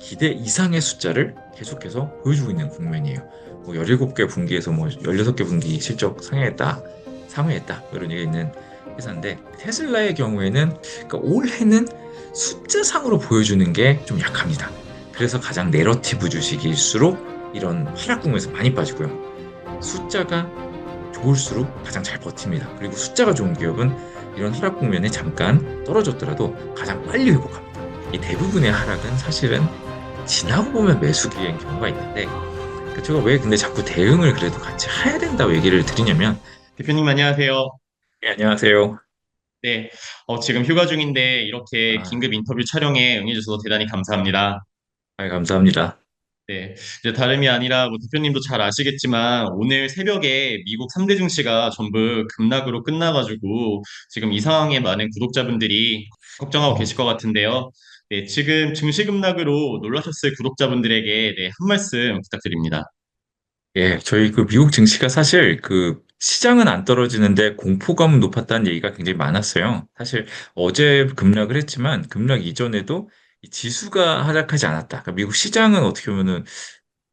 기대 이상의 숫자를 계속해서 보여주고 있는 국면이에요. 뭐 17개 분기에서 뭐 16개 분기 실적 상회했다, 상회했다 뭐 이런 얘기가 있는 회사인데 테슬라의 경우에는 그러니까 올해는 숫자상으로 보여주는 게 좀 약합니다. 그래서 가장 내러티브 주식일수록 이런 하락 국면에서 많이 빠지고요. 숫자가 좋을수록 가장 잘 버팁니다. 그리고 숫자가 좋은 기업은 이런 하락 국면에 잠깐 떨어졌더라도 가장 빨리 회복합니다. 이 대부분의 하락은 사실은 지나고 보면 매수기인 경우가 있는데 제가 왜 근데 자꾸 대응을 그래도 같이 해야 된다고 얘기를 드리냐면 대표님 안녕하세요. 네, 안녕하세요. 네, 지금 휴가 중인데 이렇게 아, 긴급 인터뷰 촬영에 응해주셔서 대단히 감사합니다. 감사합니다. 네, 이제 다름이 아니라 뭐 대표님도 잘 아시겠지만 오늘 새벽에 미국 3대 증시가 전부 급락으로 끝나가지고 지금 이 상황에 많은 구독자분들이 걱정하고 계실 것 같은데요. 네, 지금 증시 급락으로 놀라셨을 구독자분들에게 네, 한 말씀 부탁드립니다. 예, 저희 그 미국 증시가 사실 그 시장은 안 떨어지는데 공포감은 높았다는 얘기가 굉장히 많았어요. 사실 어제 급락을 했지만 급락 이전에도 이 지수가 하락하지 않았다. 그러니까 미국 시장은 어떻게 보면은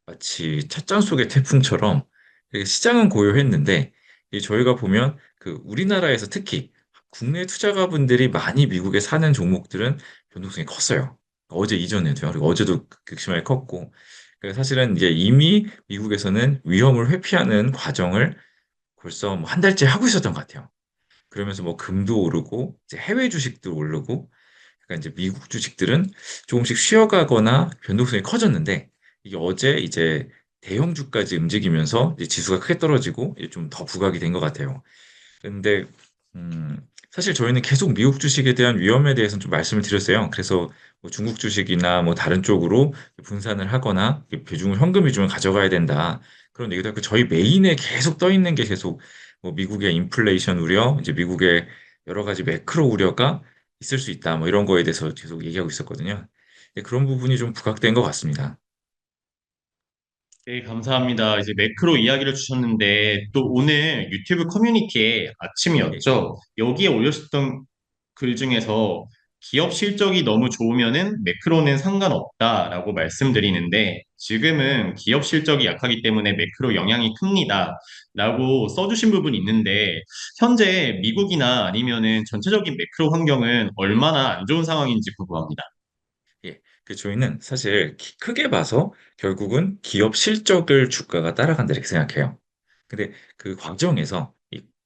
마치 찻잔 속의 태풍처럼 되게 시장은 고요했는데 이 저희가 보면 그 우리나라에서 특히 국내 투자가분들이 많이 미국에 사는 종목들은 변동성이 컸어요. 어제 이전에도요. 그리고 어제도 극심하게 컸고 그러니까 사실은 이제 이미 미국에서는 위험을 회피하는 과정을 벌써 뭐 한 달째 하고 있었던 것 같아요. 그러면서 뭐 금도 오르고 이제 해외 주식도 오르고 그러니까 이제 미국 주식들은 조금씩 쉬어가거나 변동성이 커졌는데 이게 어제 이제 대형주까지 움직이면서 이제 지수가 크게 떨어지고 이제 좀 더 부각이 된 것 같아요. 근데 사실 저희는 계속 미국 주식에 대한 위험에 대해서는 좀 말씀을 드렸어요. 그래서 뭐 중국 주식이나 뭐 다른 쪽으로 분산을 하거나 비중을 현금 비중을 가져가야 된다. 그런 얘기도 하고 저희 메인에 계속 떠 있는 게 계속 뭐 미국의 인플레이션 우려, 이제 미국의 여러 가지 매크로 우려가 있을 수 있다. 뭐 이런 거에 대해서 계속 얘기하고 있었거든요. 그런 부분이 좀 부각된 것 같습니다. 네, 감사합니다. 이제 매크로 이야기를 주셨는데 또 오늘 유튜브 커뮤니티에 예, 아침이었죠. 여기에 올려주셨던 글 중에서 기업 실적이 너무 좋으면은 매크로는 상관없다라고 말씀드리는데 지금은 기업 실적이 약하기 때문에 매크로 영향이 큽니다라고 써주신 부분이 있는데 현재 미국이나 아니면은 전체적인 매크로 환경은 얼마나 안 좋은 상황인지 궁금합니다. 예. 저희는 사실 크게 봐서 결국은 기업 실적을 주가가 따라간다 이렇게 생각해요. 근데 그 과정에서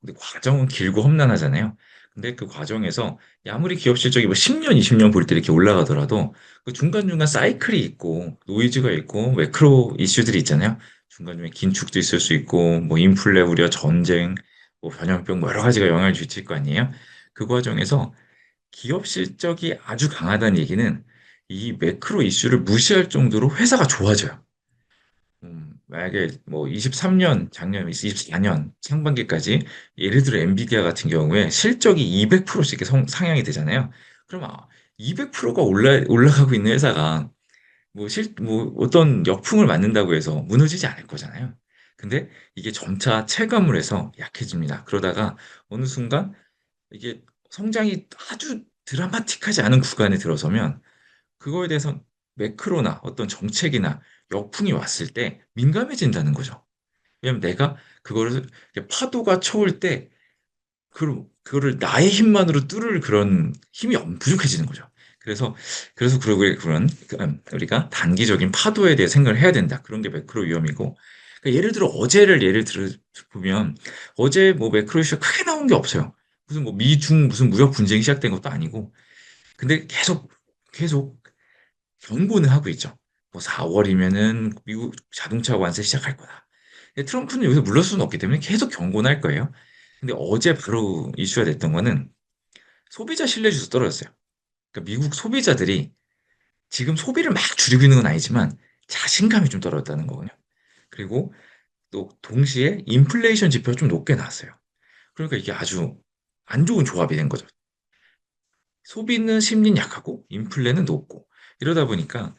근데 과정은 길고 험난하잖아요. 근데 그 과정에서 아무리 기업 실적이 뭐 10년, 20년 볼 때 이렇게 올라가더라도 그 중간중간 사이클이 있고 노이즈가 있고 매크로 이슈들이 있잖아요. 중간중간에 긴축도 있을 수 있고 뭐 인플레 우려, 전쟁, 뭐 전염병 뭐 여러 가지가 영향을 미칠 거 아니에요. 그 과정에서 기업 실적이 아주 강하다는 얘기는 이 매크로 이슈를 무시할 정도로 회사가 좋아져요. 만약에 뭐 23년, 작년 24년 상반기까지 예를 들어 엔비디아 같은 경우에 실적이 200%씩 이렇게 상향이 되잖아요. 그럼 200%가 올라가고 있는 회사가 뭐 어떤 역풍을 맞는다고 해서 무너지지 않을 거잖아요. 근데 이게 점차 체감을 해서 약해집니다. 그러다가 어느 순간 이게 성장이 아주 드라마틱하지 않은 구간에 들어서면 그거에 대해서 매크로나 어떤 정책이나 역풍이 왔을 때 민감해진다는 거죠. 왜냐면 내가 그거를 이렇게 파도가 쳐올 때 그거를 나의 힘만으로 뚫을 그런 힘이 부족해지는 거죠. 그래서 그런 우리가 단기적인 파도에 대해 생각을 해야 된다. 그런 게 매크로 위험이고 그러니까 예를 들어 어제를 예를 들어 보면 어제 뭐 매크로 이슈가 크게 나온 게 없어요. 무슨 뭐 미중 무슨 무역 분쟁이 시작된 것도 아니고 근데 계속 경고는 하고 있죠. 뭐 4월이면은 미국 자동차 관세 시작할 거다. 근데 트럼프는 여기서 물러설 수는 없기 때문에 계속 경고는 할 거예요. 근데 어제 바로 이슈가 됐던 거는 소비자 신뢰 지수 떨어졌어요. 그러니까 미국 소비자들이 지금 소비를 막 줄이고 있는 건 아니지만 자신감이 좀 떨어졌다는 거군요. 그리고 또 동시에 인플레이션 지표가 좀 높게 나왔어요. 그러니까 이게 아주 안 좋은 조합이 된 거죠. 소비는 심리는 약하고 인플레는 높고 이러다 보니까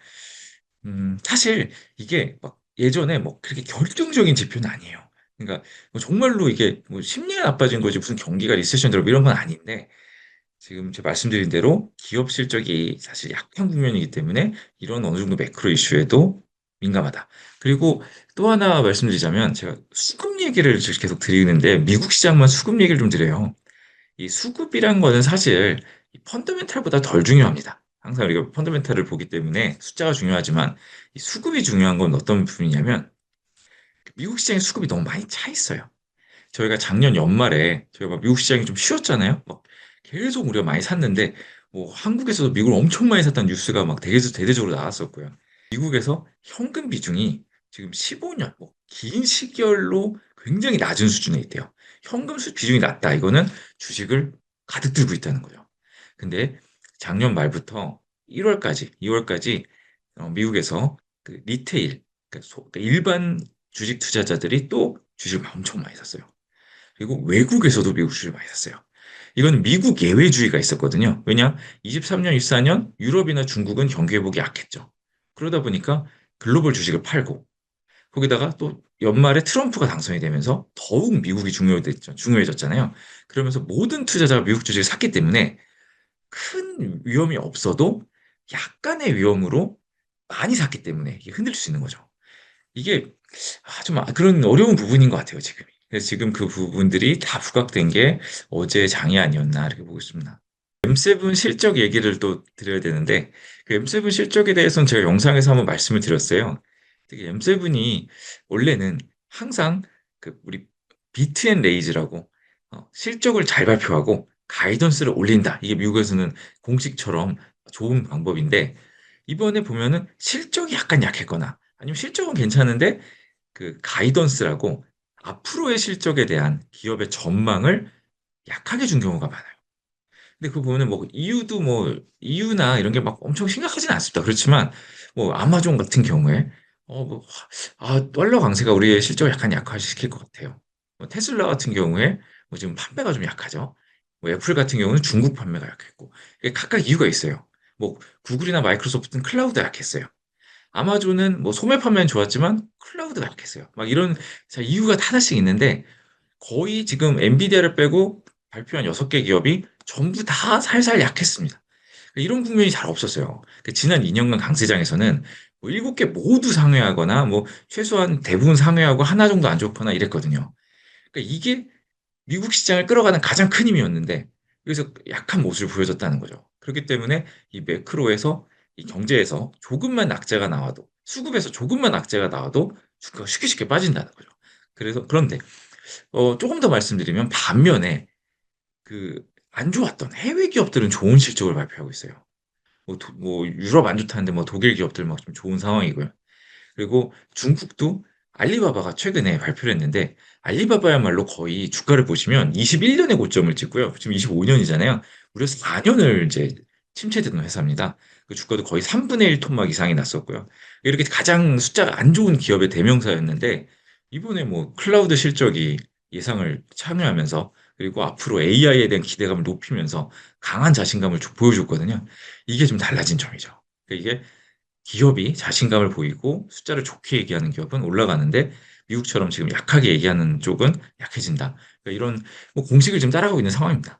사실 이게 막 예전에 뭐 그렇게 결정적인 지표는 아니에요. 그러니까 뭐 정말로 이게 뭐 심리가 나빠진 거지 무슨 경기가 리세션 들어 이런 건 아닌데 지금 제가 말씀드린 대로 기업 실적이 사실 약한 국면이기 때문에 이런 어느 정도 매크로 이슈에도 민감하다. 그리고 또 하나 말씀드리자면 제가 수급 얘기를 지금 계속 드리는데 미국 시장만 수급 얘기를 좀 드려요. 이 수급이란 거는 사실 이 펀더멘탈보다 덜 중요합니다. 항상 우리가 펀더멘탈을 보기 때문에 숫자가 중요하지만 이 수급이 중요한 건 어떤 부분이냐면 미국 시장의 수급이 너무 많이 차 있어요. 저희가 작년 연말에 저희가 막 미국 시장이 좀 쉬었잖아요. 막 계속 우리가 많이 샀는데 뭐 한국에서도 미국을 엄청 많이 샀다는 뉴스가 막 대대적으로 나왔었고요. 미국에서 현금 비중이 지금 15년 뭐 긴 시결로 굉장히 낮은 수준에 있대요. 현금 비중이 낮다. 이거는 주식을 가득 들고 있다는 거죠. 근데 작년 말부터 1월까지, 2월까지 미국에서 그 리테일, 그러니까 일반 주식 투자자들이 또 주식을 엄청 많이 샀어요. 그리고 외국에서도 미국 주식을 많이 샀어요. 이건 미국 예외주의가 있었거든요. 왜냐? 23년, 24년 유럽이나 중국은 경기 회복이 약했죠. 그러다 보니까 글로벌 주식을 팔고 거기다가 또 연말에 트럼프가 당선이 되면서 더욱 미국이 중요해졌잖아요. 그러면서 모든 투자자가 미국 주식을 샀기 때문에 큰 위험이 없어도 약간의 위험으로 많이 샀기 때문에 이게 흔들릴 수 있는 거죠. 이게 그런 어려운 부분인 것 같아요, 지금. 그래서 지금 그 부분들이 다 부각된 게 어제 장이 아니었나 이렇게 보고 있습니다. M7 실적 얘기를 또 드려야 되는데 그 M7 실적에 대해서는 제가 영상에서 한번 말씀을 드렸어요. 특히 M7이 원래는 항상 그 우리 비트 앤 레이즈라고 실적을 잘 발표하고 가이던스를 올린다. 이게 미국에서는 공식처럼 좋은 방법인데 이번에 보면은 실적이 약간 약했거나 아니면 실적은 괜찮은데 그 가이던스라고 앞으로의 실적에 대한 기업의 전망을 약하게 준 경우가 많아요. 근데 그거 보면은 뭐 이유도 뭐 이유나 이런 게 막 엄청 심각하진 않습니다. 그렇지만 뭐 아마존 같은 경우에 뭐, 달러 강세가 우리의 실적을 약간 약화시킬 것 같아요. 뭐 테슬라 같은 경우에 뭐 지금 판매가 좀 약하죠. 뭐 애플 같은 경우는 중국 판매가 약했고 이게 각각 이유가 있어요. 뭐 구글이나 마이크로소프트는 클라우드 약했어요. 아마존은 뭐 소매 판매는 좋았지만 클라우드가 약했어요. 막 이런 자, 이유가 하나씩 있는데 거의 지금 엔비디아를 빼고 발표한 6개 기업이 전부 다 살살 약했습니다. 이런 국면이 잘 없었어요. 그 지난 2년간 강세장에서는 뭐 7개 모두 상회하거나 뭐 최소한 대부분 상회하고 하나 정도 안 좋거나 이랬거든요. 그러니까 이게 미국 시장을 끌어가는 가장 큰 힘이었는데 여기서 약한 모습을 보여줬다는 거죠. 그렇기 때문에 이 매크로에서 이 경제에서 조금만 악재가 나와도 수급에서 조금만 악재가 나와도 주가가 쉽게 쉽게 빠진다는 거죠. 그래서 그런데 조금 더 말씀드리면 반면에 그 안 좋았던 해외 기업들은 좋은 실적을 발표하고 있어요. 뭐 유럽 안 좋다는데 뭐 독일 기업들 막 좀 좋은 상황이고요. 그리고 중국도 알리바바가 최근에 발표를 했는데 알리바바야말로 거의 주가를 보시면 21년의 고점을 찍고요. 지금 25년이잖아요. 무려 4년을 이제 침체되는 회사입니다. 그 주가도 거의 3분의 1 토막 이상이 났었고요. 이렇게 가장 숫자가 안 좋은 기업의 대명사였는데 이번에 뭐 클라우드 실적이 예상을 참여하면서 그리고 앞으로 AI에 대한 기대감을 높이면서 강한 자신감을 보여줬거든요. 이게 좀 달라진 점이죠. 그러니까 이게 기업이 자신감을 보이고 숫자를 좋게 얘기하는 기업은 올라가는데 미국처럼 지금 약하게 얘기하는 쪽은 약해진다. 그러니까 이런 뭐 공식을 지금 따라가고 있는 상황입니다.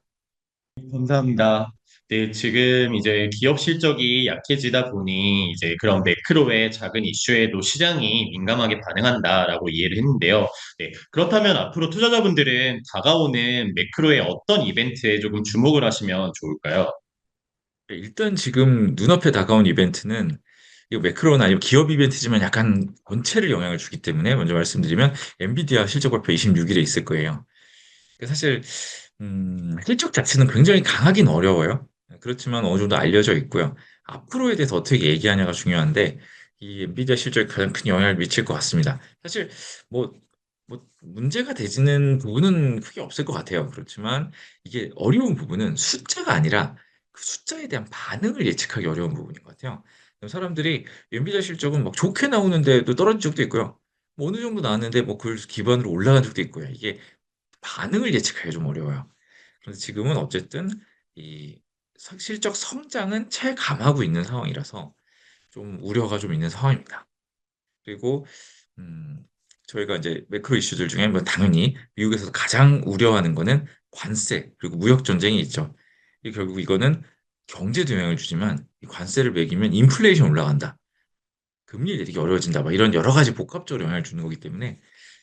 감사합니다. 네, 지금 이제 기업 실적이 약해지다 보니 이제 그런 매크로의 작은 이슈에도 시장이 민감하게 반응한다라고 이해를 했는데요. 네, 그렇다면 앞으로 투자자분들은 다가오는 매크로의 어떤 이벤트에 조금 주목을 하시면 좋을까요? 일단 지금 눈앞에 다가온 이벤트는 이거 매크로는 아니고 기업 이벤트지만 약간 전체를 영향을 주기 때문에 먼저 말씀드리면 엔비디아 실적 발표 26일에 있을 거예요. 사실 실적 자체는 굉장히 강하긴 어려워요. 그렇지만 어느 정도 알려져 있고요. 앞으로에 대해서 어떻게 얘기하냐가 중요한데 이 엔비디아 실적에 가장 큰 영향을 미칠 것 같습니다. 사실 뭐, 뭐 문제가 되지는 부분은 크게 없을 것 같아요. 그렇지만 이게 어려운 부분은 숫자가 아니라 그 숫자에 대한 반응을 예측하기 어려운 부분인 것 같아요. 사람들이 엔비디아 실적은 막 좋게 나오는데도 떨어진 적도 있고요. 뭐 어느 정도 나왔는데 뭐 그걸 기반으로 올라간 적도 있고요. 이게 반응을 예측하기 좀 어려워요. 그래서 지금은 어쨌든 이 실적 성장은 체감하고 있는 상황이라서 좀 우려가 좀 있는 상황입니다. 그리고 음, 저희가 이제 매크로 이슈들 중에 뭐 당연히 미국에서 가장 우려하는 거는 관세 그리고 무역 전쟁이 있죠. 결국 이거는 경제도 영향을 주지만 이 관세를 매기면 인플레이션 올라간다. 금리 내리기 어려워진다. 막 이런 여러 가지 복합적으로 영향을 주는 거기 때문에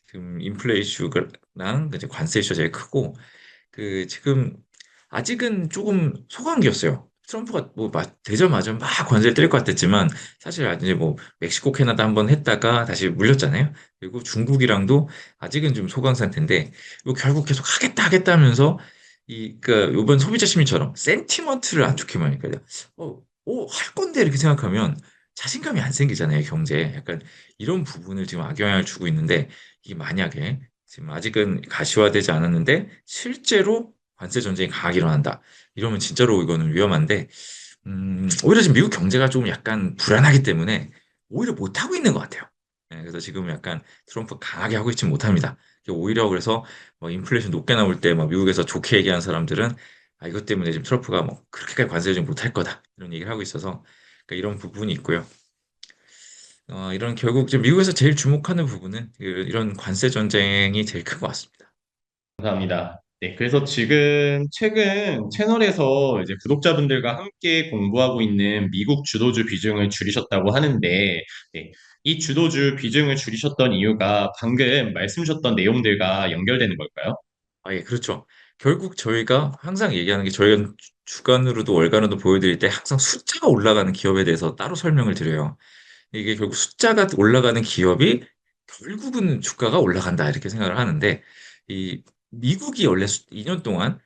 지금 인플레 이슈랑 이제 관세 이슈가 제일 크고 지금 아직은 조금 소강기였어요. 트럼프가 뭐 되자마자 막 관세를 때릴 것 같았지만 사실 이제 뭐 멕시코, 캐나다 한번 했다가 다시 물렸잖아요. 그리고 중국이랑도 아직은 좀 소강 상태인데 이거 결국 계속 하겠다 하겠다 하면서 그러니까 이번 소비자 심리처럼 센티먼트를 안 좋게 만니까 할 건데 이렇게 생각하면 자신감이 안 생기잖아요, 경제에. 약간 이런 부분을 지금 악영향을 주고 있는데 이게 만약에 지금 아직은 가시화되지 않았는데 실제로 관세 전쟁이 강하게 일어난다. 이러면 진짜로 이거는 위험한데 오히려 지금 미국 경제가 좀 약간 불안하기 때문에 오히려 못하고 있는 것 같아요. 네, 그래서 지금 약간 트럼프 강하게 하고 있지 못합니다. 오히려 그래서 뭐 인플레이션 높게 나올 때 막 미국에서 좋게 얘기한 사람들은 이것 때문에 지금 트럼프가 뭐 그렇게까지 관세 정책 못할 거다 이런 얘기를 하고 있어서 그러니까 이런 부분이 있고요. 이런 결국 지금 미국에서 제일 주목하는 부분은 이런 관세 전쟁이 제일 큰 것 같습니다. 감사합니다. 네, 그래서 지금 최근 채널에서 이제 구독자분들과 함께 공부하고 있는 미국 주도주 비중을 줄이셨다고 하는데, 네, 이 주도주 비중을 줄이셨던 이유가 방금 말씀 주셨던 내용들과 연결되는 걸까요? 예, 그렇죠. 결국 저희가 항상 얘기하는 게 저희가 주간으로도 월간으로도 보여드릴 때 항상 숫자가 올라가는 기업에 대해서 따로 설명을 드려요. 이게 결국 숫자가 올라가는 기업이 결국은 주가가 올라간다 이렇게 생각을 하는데 이 미국이 원래 2년 동안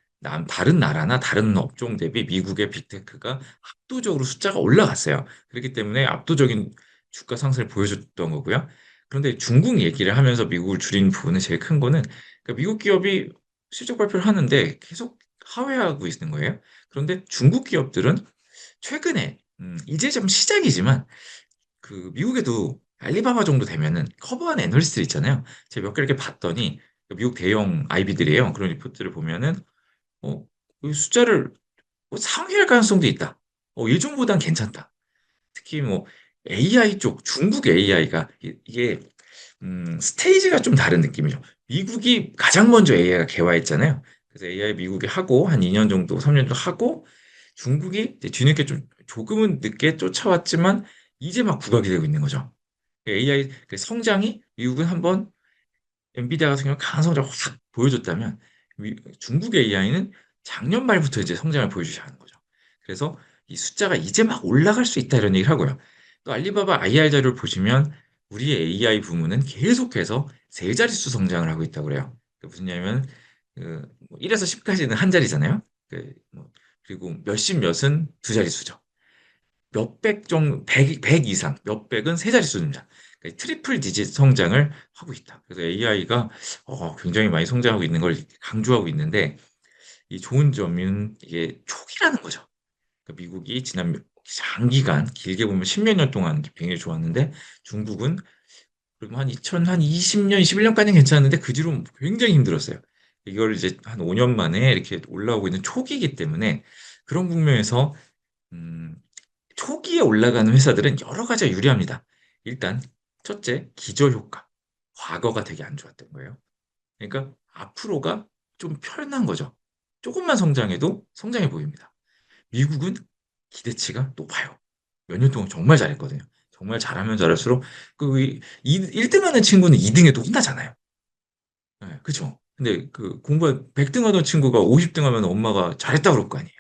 다른 나라나 다른 업종 대비 미국의 빅테크가 압도적으로 숫자가 올라갔어요. 그렇기 때문에 압도적인 주가 상승을 보여줬던 거고요. 그런데 중국 얘기를 하면서 미국을 줄인 부분은 제일 큰 거는 그러니까 미국 기업이 실적 발표를 하는데 계속 하회하고 있는 거예요. 그런데 중국 기업들은 최근에 이제 좀 시작이지만 미국에도 알리바바 정도 되면은 커버한 애널리스트들 있잖아요. 제가 몇 개 이렇게 봤더니 미국 대형 IB들이에요. 그런 리포트를 보면은 어, 이 숫자를 상회할 가능성도 있다. 예전보단 괜찮다. 특히 뭐 AI 쪽 중국 AI가 이게 스테이지가 좀 다른 느낌이죠. 미국이 가장 먼저 AI가 개화했잖아요. 그래서 AI 미국이 하고 한 2년 정도, 3년 정도 하고 중국이 이제 뒤늦게 좀 조금은 늦게 쫓아왔지만 이제 막 부각이 되고 있는 거죠. AI 성장이 미국은 한번 엔비디아 같은 경우 강한 성장을 확 보여줬다면 중국 AI는 작년 말부터 이제 성장을 보여주지 않은 거죠. 그래서 이 숫자가 이제 막 올라갈 수 있다 이런 얘기를 하고요. 또 알리바바 IR 자료를 보시면 우리의 AI 부문은 계속해서 세 자릿수 성장을 하고 있다고 그래요. 무슨 얘기냐면 1에서 10까지는 한 자리잖아요. 그리고 몇십 몇은 두 자릿수죠. 몇백 정, 백 이상, 몇백은 세 자릿수입니다. 그러니까 트리플 디짓 성장을 하고 있다. 그래서 AI가 굉장히 많이 성장하고 있는 걸 강조하고 있는데, 이 좋은 점은 이게 초기라는 거죠. 그러니까 미국이 지난 장기간, 길게 보면 십몇 년 동안 굉장히 좋았는데, 중국은 그리고 한 20년, 21년까지는 괜찮았는데, 그 뒤로 굉장히 힘들었어요. 이걸 이제 한 5년 만에 이렇게 올라오고 있는 초기이기 때문에, 그런 국면에서, 음, 초기에 올라가는 회사들은 여러 가지가 유리합니다. 일단 첫째, 기저 효과. 과거가 되게 안 좋았던 거예요. 그러니까 앞으로가 좀 편한 거죠. 조금만 성장해도 성장해 보입니다. 미국은 기대치가 높아요. 몇 년 동안 정말 잘했거든요. 정말 잘하면 잘할수록 1등 하는 친구는 2등 해도 혼나잖아요. 네, 그죠? 근데 공부 100등 하던 친구가 50등 하면 엄마가 잘했다 그럴 거 아니에요.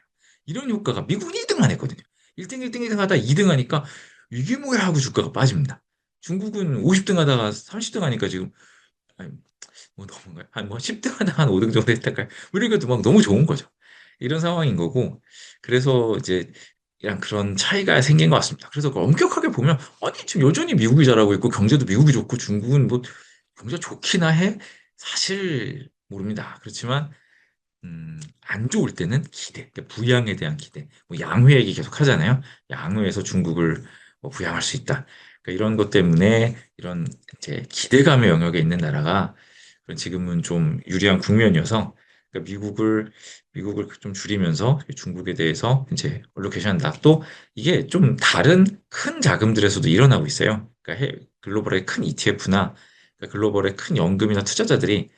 이런 효과가 미국은 1등만 했거든요. 1등, 1등, 1등 하다 2등 하니까 이게 뭐야 하고 주가가 빠집니다. 중국은 50등 하다가 30등 하니까 지금 아니, 뭐 너무 한뭐 10등 하다가 한 5등 정도 했다가 우리가 막 너무 좋은 거죠. 이런 상황인 거고 그래서 이제 그냥 그런 차이가 생긴 것 같습니다. 그래서 엄격하게 보면 아니 지금 여전히 미국이 잘하고 있고 경제도 미국이 좋고 중국은 뭐 경제가 좋기나 해? 사실 모릅니다. 그렇지만 안 좋을 때는 기대, 그러니까 부양에 대한 기대. 뭐 양회 얘기 계속 하잖아요. 양회에서 중국을 뭐 부양할 수 있다. 그러니까 이런 것 때문에 이런 이제 기대감의 영역에 있는 나라가 지금은 좀 유리한 국면이어서 그러니까 미국을 좀 줄이면서 중국에 대해서 이제 얼로케이션한다. 또 이게 좀 다른 큰 자금들에서도 일어나고 있어요. 그러니까 글로벌의 큰 ETF나 글로벌의 큰 연금이나 투자자들이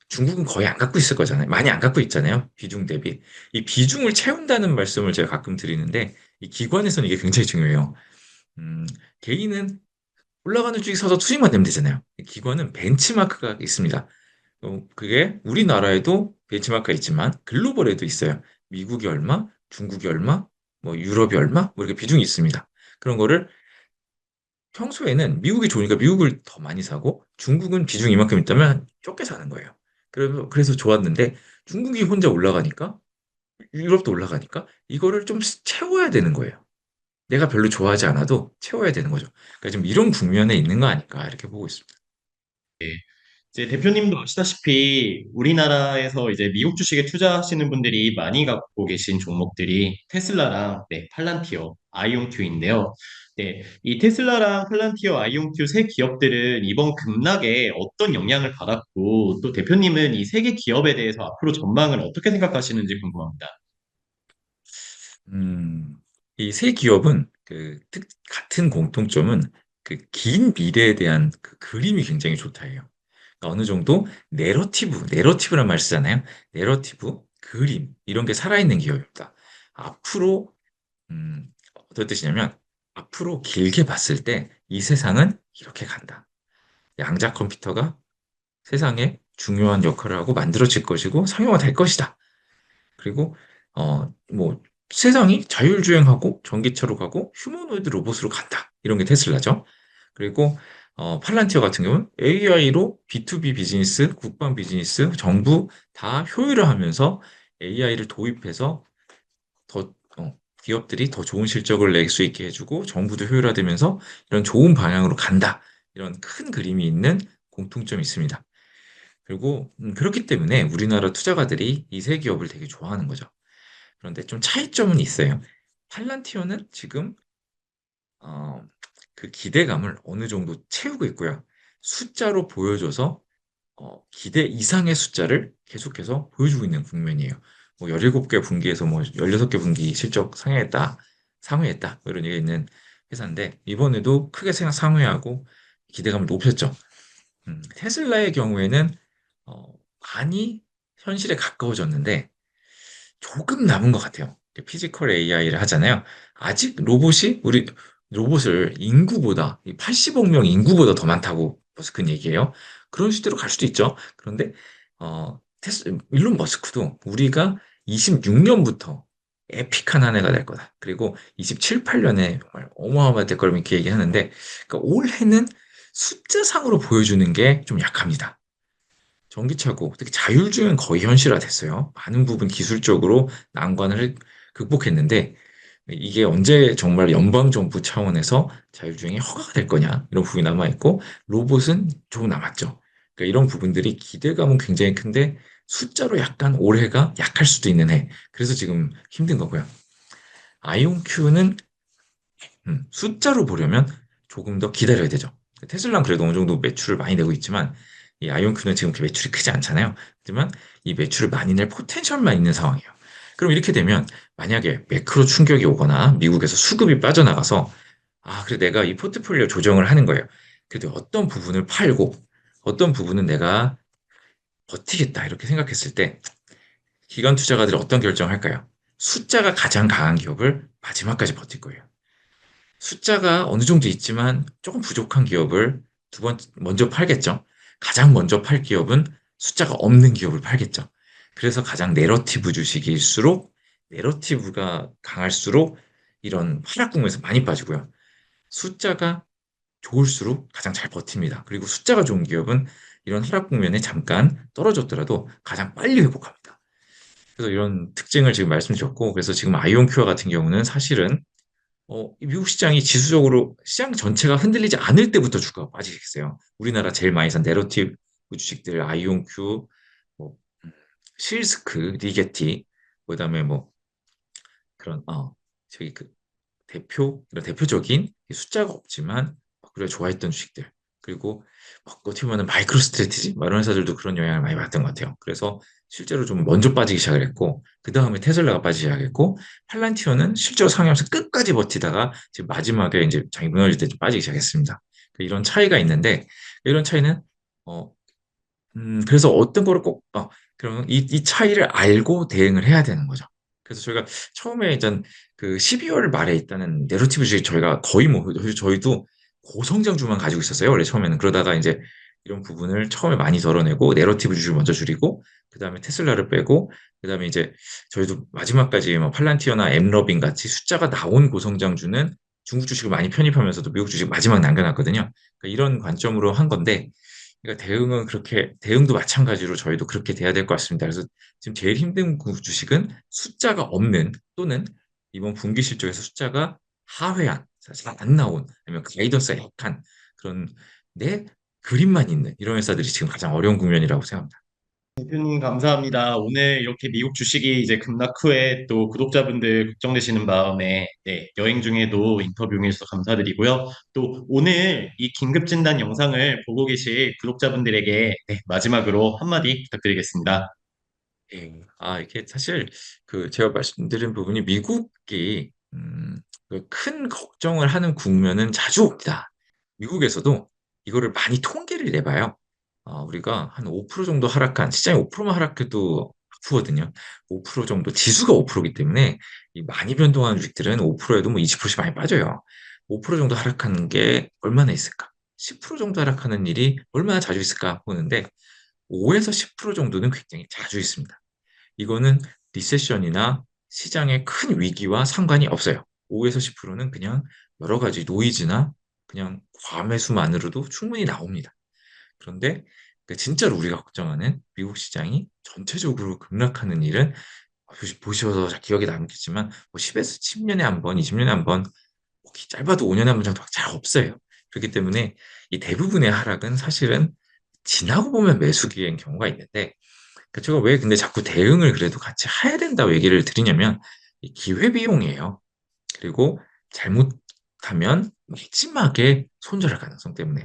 중국은 거의 안 갖고 있을 거잖아요. 많이 안 갖고 있잖아요. 비중 대비. 이 비중을 채운다는 말씀을 제가 가끔 드리는데, 이 기관에서는 이게 굉장히 중요해요. 음, 개인은 올라가는 주식 사서 수익만 내면 되잖아요. 기관은 벤치마크가 있습니다. 그게 우리나라에도 벤치마크가 있지만 글로벌에도 있어요. 미국이 얼마, 중국이 얼마, 뭐 유럽이 얼마, 뭐 이렇게 비중이 있습니다. 그런 거를 평소에는 미국이 좋으니까 미국을 더 많이 사고 중국은 비중이 이만큼 있다면 적게 사는 거예요. 그래서 좋았는데 중국이 혼자 올라가니까 유럽도 올라가니까 이거를 좀 채워야 되는 거예요. 내가 별로 좋아하지 않아도 채워야 되는 거죠. 그러니까 지금 이런 국면에 있는 거 아닐까 이렇게 보고 있습니다. 이제 대표님도 아시다시피 우리나라에서 이제 미국 주식에 투자하시는 분들이 많이 갖고 계신 종목들이 테슬라랑 네, 팔란티어, 아이온큐인데요. 네, 이 테슬라랑 팔란티어, 아이온큐 세 기업들은 이번 급락에 어떤 영향을 받았고 또 대표님은 이 세 개 기업에 대해서 앞으로 전망을 어떻게 생각하시는지 궁금합니다. 음, 이 세 기업은 같은 공통점은 그 긴 미래에 대한 그 그림이 굉장히 좋다예요. 그러니까 어느 정도 내러티브란 말 쓰잖아요. 내러티브, 그림 이런 게 살아있는 기업입니다. 앞으로 어떤 뜻이냐면 앞으로 길게 봤을 때 이 세상은 이렇게 간다. 양자 컴퓨터가 세상에 중요한 역할을 하고 만들어질 것이고 상용화될 것이다. 그리고 뭐 세상이 자율주행하고 전기차로 가고 휴머노이드 로봇으로 간다. 이런 게 테슬라죠. 그리고 팔란티어 같은 경우는 AI로 B2B 비즈니스, 국방 비즈니스, 정부 다 효율화하면서 AI를 도입해서 더 기업들이 더 좋은 실적을 낼 수 있게 해주고 정부도 효율화되면서 이런 좋은 방향으로 간다. 이런 큰 그림이 있는 공통점이 있습니다. 그리고 그렇기 때문에 우리나라 투자가들이 이 세 기업을 되게 좋아하는 거죠. 그런데 좀 차이점은 있어요. 팔란티어는 지금 어, 그 기대감을 어느 정도 채우고 있고요. 숫자로 보여줘서 기대 이상의 숫자를 계속해서 보여주고 있는 국면이에요. 뭐 17개 분기에서 뭐 16개 분기 실적 상회했다. 뭐 이런 얘기가 있는 회사인데 이번에도 크게 상회하고 기대감을 높였죠. 테슬라의 경우에는 많이 현실에 가까워졌는데 조금 남은 것 같아요. 피지컬 AI를 하잖아요. 아직 우리 로봇을 인구보다, 80억 명 인구보다 더 많다고 머스크는 얘기해요. 그런 시대로 갈 수도 있죠. 그런데, 일론 머스크도 우리가 26년부터 에픽한 한 해가 될 거다. 그리고 27, 8년에 정말 어마어마할 거라고 이렇게 얘기하는데, 그러니까 올해는 숫자상으로 보여주는 게 좀 약합니다. 전기차고 특히 자율주행 거의 현실화됐어요. 많은 부분 기술적으로 난관을 극복했는데 이게 언제 정말 연방정부 차원에서 자율주행이 허가가 될 거냐 이런 부분이 남아있고 로봇은 조금 남았죠. 그러니까 이런 부분들이 기대감은 굉장히 큰데 숫자로 약간 올해가 약할 수도 있는 해. 그래서 지금 힘든 거고요. 아이온큐는 숫자로 보려면 조금 더 기다려야 되죠. 테슬라는 그래도 어느 정도 매출을 많이 내고 있지만 이 아이온큐는 지금 그 매출이 크지 않잖아요. 하지만 이 매출을 많이 낼 포텐셜만 있는 상황이에요. 그럼 이렇게 되면 만약에 매크로 충격이 오거나 미국에서 수급이 빠져나가서 그래 내가 이 포트폴리오 조정을 하는 거예요. 그래도 어떤 부분을 팔고 어떤 부분은 내가 버티겠다 이렇게 생각했을 때 기관 투자가들이 어떤 결정을 할까요? 숫자가 가장 강한 기업을 마지막까지 버틸 거예요. 숫자가 어느 정도 있지만 조금 부족한 기업을 먼저 팔겠죠. 가장 먼저 팔 기업은 숫자가 없는 기업을 팔겠죠. 그래서 가장 내러티브 주식일수록 내러티브가 강할수록 이런 하락국면에서 많이 빠지고요. 숫자가 좋을수록 가장 잘 버팁니다. 그리고 숫자가 좋은 기업은 이런 하락 국면에 잠깐 떨어졌더라도 가장 빨리 회복합니다. 그래서 이런 특징을 지금 말씀드렸고, 그래서 지금 아이온큐어 같은 경우는 사실은 이 미국 시장이 지수적으로 시장 전체가 흔들리지 않을 때부터 주가가 빠지겠어요. 우리나라 제일 많이 산 내러티브 주식들, 아이온큐, 뭐, 실스크, 리게티, 그다음에 뭐, 그런, 저기 이런 대표적인 숫자가 없지만, 그래 좋아했던 주식들. 그리고, 어떻게 보면 마이크로 스트래티지, 이런 회사들도 그런 영향을 많이 받았던 것 같아요. 그래서 실제로 좀 먼저 빠지기 시작을 했고, 그 다음에 테슬라가 빠지기 시작했고, 팔란티어는 실제로 상향하면서 끝까지 버티다가 지금 마지막에 이제 장이 무너질 때 좀 빠지기 시작했습니다. 이런 차이가 있는데, 이런 차이는, 어, 그래서 어떤 거를 꼭, 그러면 이 차이를 알고 대응을 해야 되는 거죠. 그래서 저희가 처음에 일단 그 12월 말에 있다는 내러티브 주식 저희가 거의 뭐, 저희도 고성장주만 가지고 있었어요. 원래 처음에는. 그러다가 이제 이런 부분을 처음에 많이 덜어내고 내러티브 주식을 먼저 줄이고, 그 다음에 테슬라를 빼고, 그 다음에 이제 저희도 마지막까지 뭐 팔란티어나 엠러빈 같이 숫자가 나온 고성장주는 중국 주식을 많이 편입하면서도 미국 주식 마지막 남겨놨거든요. 그러니까 이런 관점으로 한 건데, 그러니까 대응은 그렇게, 대응도 마찬가지로 저희도 그렇게 돼야 될 것 같습니다. 그래서 지금 제일 힘든 주식은 숫자가 없는 또는 이번 분기 실적에서 숫자가 하회한, 잘 안 나온, 아니면 가이던스가 약한 그런 내 그림만 있는 이런 회사들이 지금 가장 어려운 국면이라고 생각합니다. 대표님 감사합니다. 오늘 이렇게 미국 주식이 이제 급락 후에 또 구독자분들 걱정되시는 마음에 네, 여행 중에도 인터뷰 응해주셔서 감사드리고요. 또 오늘 이 긴급 진단 영상을 보고 계실 구독자분들에게 네, 마지막으로 한마디 부탁드리겠습니다. 예. 이게 사실 그 제가 말씀드린 부분이 미국이 그큰 걱정을 하는 국면은 자주 옵니다. 미국에서도 이거를 많이 통계를 내봐요. 우리가 한 5% 정도 하락한 시장이 5%만 하락해도 아프거든요. 5% 정도 지수가 5%이기 때문에 이 많이 변동하는 주식들은 5%에도 뭐 20%씩 많이 빠져요. 5% 정도 하락하는 게 얼마나 있을까? 10% 정도 하락하는 일이 얼마나 자주 있을까 보는데 5에서 10% 정도는 굉장히 자주 있습니다. 이거는 리세션이나 시장의 큰 위기와 상관이 없어요. 5에서 10%는 그냥 여러 가지 노이즈나 그냥 과매수만으로도 충분히 나옵니다. 그런데 진짜로 우리가 걱정하는 미국 시장이 전체적으로 급락하는 일은 보셔서 기억에 남겠지만 뭐 10에서 10년에 한 번, 20년에 한 번, 짧아도 5년에 한 번 정도 잘 없어요. 그렇기 때문에 이 대부분의 하락은 사실은 지나고 보면 매수 기회인 경우가 있는데 제가 왜 근데 자꾸 대응을 그래도 같이 해야 된다고 얘기를 드리냐면 이 기회비용이에요. 그리고 잘못하면 마지막에 손절할 가능성 때문에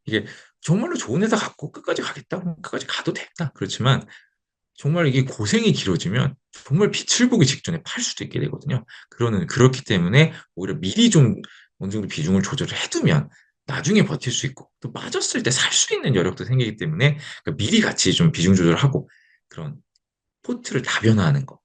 이게 정말로 좋은 회사 갖고 끝까지 가겠다? 그럼 끝까지 가도 된다. 그렇지만 정말 이게 고생이 길어지면 정말 빛을 보기 직전에 팔 수도 있게 되거든요. 그렇기 때문에 오히려 미리 좀 어느 정도 비중을 조절을 해두면 나중에 버틸 수 있고 또 빠졌을 때 살 수 있는 여력도 생기기 때문에 미리 같이 좀 비중 조절하고 그런 포트를 다변화하는 거.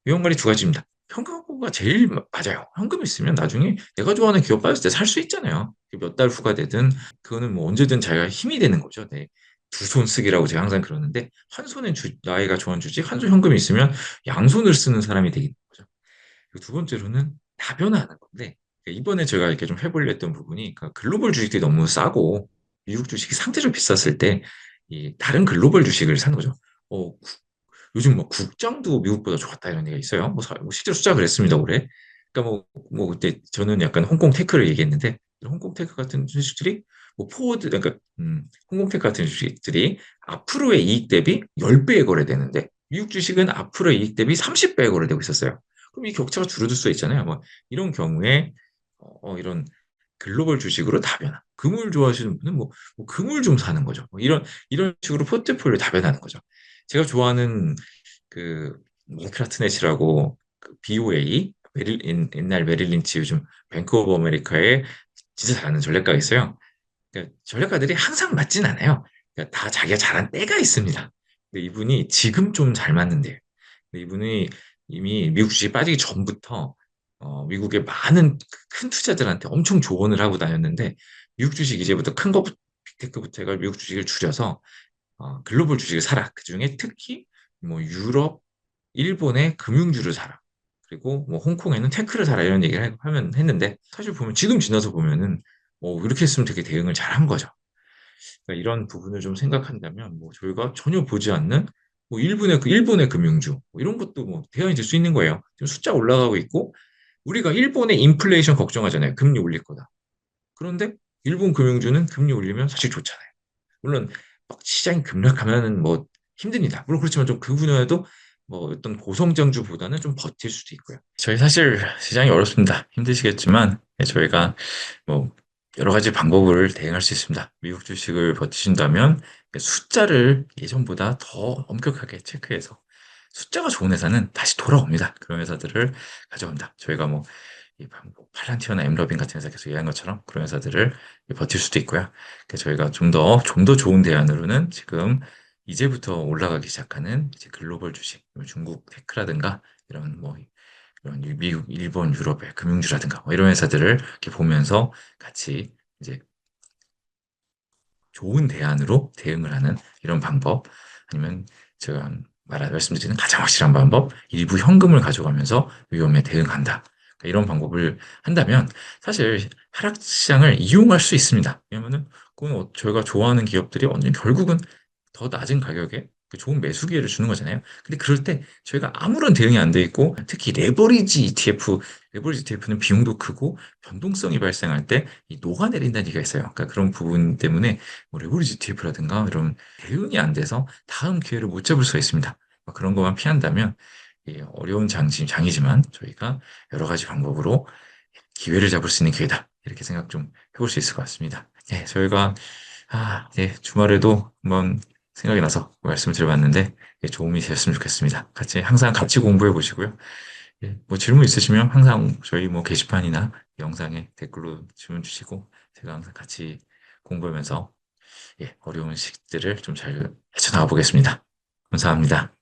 위험 관리 두 가지입니다. 현금가 제일 맞아요. 현금 있으면 나중에 내가 좋아하는 기업 빠졌을 때 살 수 있잖아요. 몇 달 후가 되든 그거는 뭐 언제든 자기가 힘이 되는 거죠. 네. 두 손 쓰기라고 제가 항상 그러는데 한 손엔 나이가 좋아하는 주식, 한 손 현금이 있으면 양손을 쓰는 사람이 되는 거죠. 그리고 두 번째로는 다변화하는 건데 이번에 제가 이렇게 좀 해보려 했던 부분이 글로벌 주식들이 너무 싸고 미국 주식이 상대적으로 비쌌을 때 이 다른 글로벌 주식을 사는 거죠. 요즘 뭐 국장도 미국보다 좋았다 이런 얘기가 있어요. 뭐 실제로 숫자가 그랬습니다, 올해. 그러니까 그때 저는 약간 홍콩 테크를 얘기했는데, 홍콩 테크 같은 주식들이, 그러니까, 홍콩 테크 같은 주식들이 앞으로의 이익 대비 10배에 거래되는데, 미국 주식은 앞으로의 이익 대비 30배에 거래되고 있었어요. 그럼 이 격차가 줄어들 수 있잖아요. 뭐, 이런 경우에, 이런 글로벌 주식으로 다변화. 금을 좋아하시는 분은 금을 좀 사는 거죠. 이런 식으로 포트폴리오 다변하는 거죠. 제가 좋아하는 마이클 하트넷이라고 BOA 옛날 메릴 린치 요즘 뱅크 오브 아메리카에 진짜 잘하는 전략가가 있어요. 그러니까 전략가들이 항상 맞진 않아요. 그러니까 다 자기가 잘한 때가 있습니다. 근데 이분이 지금 좀 잘 맞는데요. 근데 이분이 이미 미국 주식이 빠지기 전부터 미국의 많은 큰 투자들한테 엄청 조언을 하고 다녔는데 미국 주식 이제부터 큰 거 빅테크부터 해가 미국 주식을 줄여서 글로벌 주식을 사라. 그중에 특히 뭐 유럽, 일본의 금융주를 사라. 그리고 뭐 홍콩에는 테크를 사라 이런 얘기를 하면 했는데 사실 보면 지금 지나서 보면은 이렇게 했으면 되게 대응을 잘한 거죠. 그러니까 이런 부분을 좀 생각한다면 뭐 저희가 전혀 보지 않는 뭐 일본의 금융주 뭐 이런 것도 뭐 대안이 될 수 있는 거예요. 지금 숫자 올라가고 있고 우리가 일본의 인플레이션 걱정하잖아요. 금리 올릴 거다. 그런데 일본 금융주는 금리 올리면 사실 좋잖아요. 물론 막 시장이 급락하면은 뭐 힘듭니다. 물론 그렇지만 좀 그 분야에도 뭐 어떤 고성장주보다는 좀 버틸 수도 있고요. 저희 사실 시장이 어렵습니다. 힘드시겠지만 저희가 뭐 여러 가지 방법을 대응할 수 있습니다. 미국 주식을 버티신다면 숫자를 예전보다 더 엄격하게 체크해서 숫자가 좋은 회사는 다시 돌아옵니다. 그런 회사들을 가져온다. 저희가 뭐 팔란티어나 엠러빈 같은 회사 계속 얘기한 것처럼 그런 회사들을 버틸 수도 있고요. 저희가 좀 더 좋은 대안으로는 지금 이제부터 올라가기 시작하는 이제 글로벌 주식, 중국 테크라든가 이런 뭐 이런 미국, 일본, 유럽의 금융주라든가 뭐 이런 회사들을 이렇게 보면서 같이 이제 좋은 대안으로 대응을 하는 이런 방법, 아니면 제가 말씀드리는 가장 확실한 방법, 일부 현금을 가져가면서 위험에 대응한다. 그러니까 이런 방법을 한다면 사실 하락시장을 이용할 수 있습니다. 왜냐면은 그건 저희가 좋아하는 기업들이 언제 결국은 더 낮은 가격에 그 좋은 매수 기회를 주는 거잖아요. 근데 그럴 때 저희가 아무런 대응이 안 돼 있고, 특히 레버리지 ETF는 비용도 크고 변동성이 발생할 때 이 녹아내린다는 얘기가 있어요. 그러니까 그런 부분 때문에 뭐 레버리지 TF라든가 이런 대응이 안 돼서 다음 기회를 못 잡을 수가 있습니다. 그런 것만 피한다면 어려운 장이지만 저희가 여러 가지 방법으로 기회를 잡을 수 있는 기회다. 이렇게 생각 좀 해볼 수 있을 것 같습니다. 네, 저희가 주말에도 한번 생각이 나서 말씀을 드려봤는데 도움이 되었으면 좋겠습니다. 항상 같이 공부해 보시고요. 뭐 질문 있으시면 항상 저희 뭐 게시판이나 영상에 댓글로 질문 주시고 제가 항상 같이 공부하면서 어려운 시기들을 좀 잘 헤쳐나가 보겠습니다. 감사합니다.